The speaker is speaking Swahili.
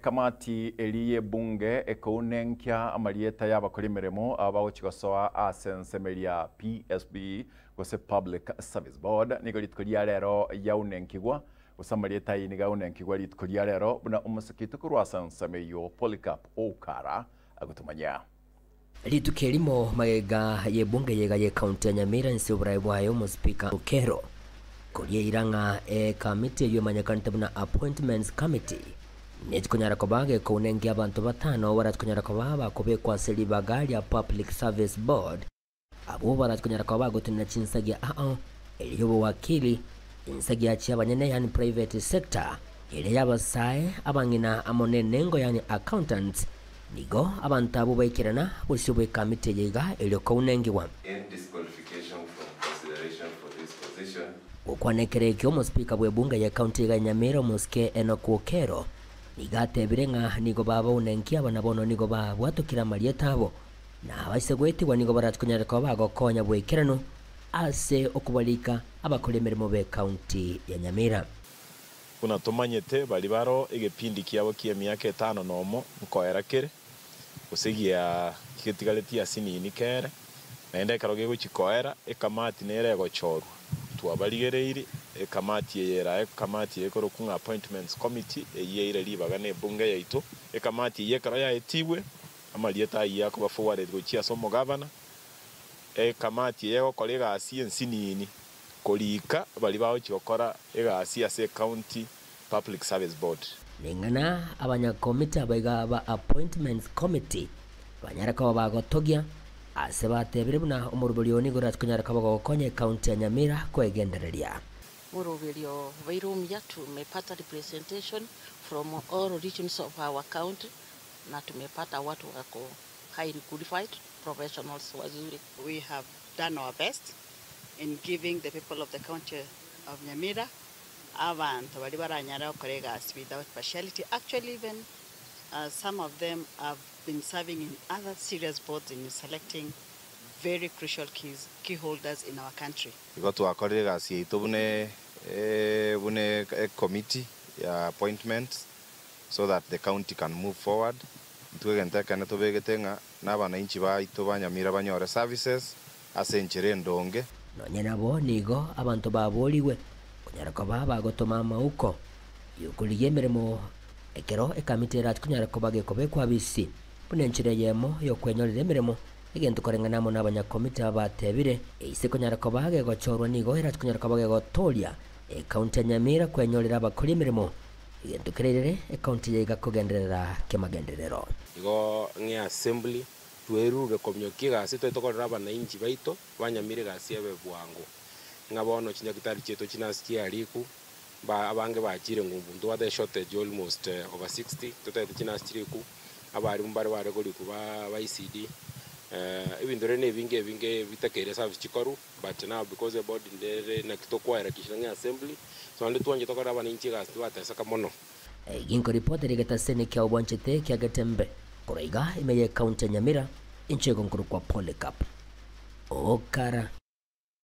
kamati eliye bunge ekaunenkia amalieta y'abakora imirimo abagochigosoa ase ensemeria PSB gose Public Service Board nigo ritko ria rero yaunenkigwa gose amalieta ini gaunenkigwa ritko ria rero buna umusikito kurwasa ensemeyo Polycarp Okara agutumanya rituke rimo magega yebunge yega ye county ya Nyamira nsi uburayibwayo mu speaker Okero kuria iranga committee yomanyakante buna appointments committee Nechikunyara kobage kunengi abantu batano waratikunyara kobaba kubekwa seliba gari ya Public Service Board abo waratikunyara kobaba gutina chinsagia eliyobo wakili insagia chiabanyene yani private sector ile yabasaye abangina amonenengo yani accountants nigo abantu abo bayikirana busubwe committee yega eliyo kunengiwa disqualification from consideration for this position ukwanekerekyo mu speaker bwe bunge ya county ya Nyamira muske Enoch Okero nigate birenga nigo baba unenkia bana bono nigo baba watukira malieta abo na baise gwetigwa nigo baratkunyara ko bagokonya bwekerano ase okubalika abakolemeremo be county ya Nyamira kuna tumanyete bali baro egepindi kiabo kie miaka 5 nomo nkoera kire usigia kitigaleti asini kere naenda karoge guchikoera ekamati nere gochorwa twabaligereiri ekamati yera ekamati yekoro kunga appointments committee eyire libaga ne bunge yaitu ekamati yekara ya etibwe amalieta yako ba forward gochia somo governor ekamati yego kolega asiensi nini kolika bali bawo chokora ega asia se county public service board ningana abanya committee abaga ba appointments committee banyara ko bagotogia asebatebire buna umurubulioni goratkunyara kabago konye county ya Nyamira kwegendereria Murubilio vairumia tumepata representation from all regions of our county na tumepata watu wako highly qualified professionals wazuri. We have done our best in giving the people of the county of Nyamira abantu bali baranyara kolegas without partiality. Actually even some of them have been serving in other serious boards in selecting very crucial key holders in our country. Got our colleagues here to bune committee appointments so that the county can move forward. Tuegenta kana to begetenga na bananchi ba ito banyamira banyore services asenchire ndonge. No nyana bo nigo abantu baboliwe kunyara ko baba gotoma mauko yukuliyemeremo ekero ekamitera kunyara ko bage kobekwa bisi bunenchire yemo yo kwenyolere meremo igento korenganamo n'abanya committee abatebire ise kunyara ko bage gochorwa nigo era kunyara ko bage gotolia county ya Nyamira kwenyolera abakora imirimo igento kerere county yega kugenderera kemagenderero igo ngi assembly tweruge komyoki gasi twetokorera abananchi baito banyamire gasi ebe bwango ngabono chinyakitari cheto chinasikia aliku ba abange bachire ngumbu ndo the shortage almost over 60 tutete chinasiriku abari mumbare bare koli kuba ICD ibindore ne binge bitakere service chikoru but now because the board ndere na kitokwera kishanga assembly so andi tuanje tokora abaninchi gasi batesa kamono ginko report rigeta sene kya obonchete kya gatembe kuraiga imeye county Nyamira inchego nkuru kwa Polycarp Okara.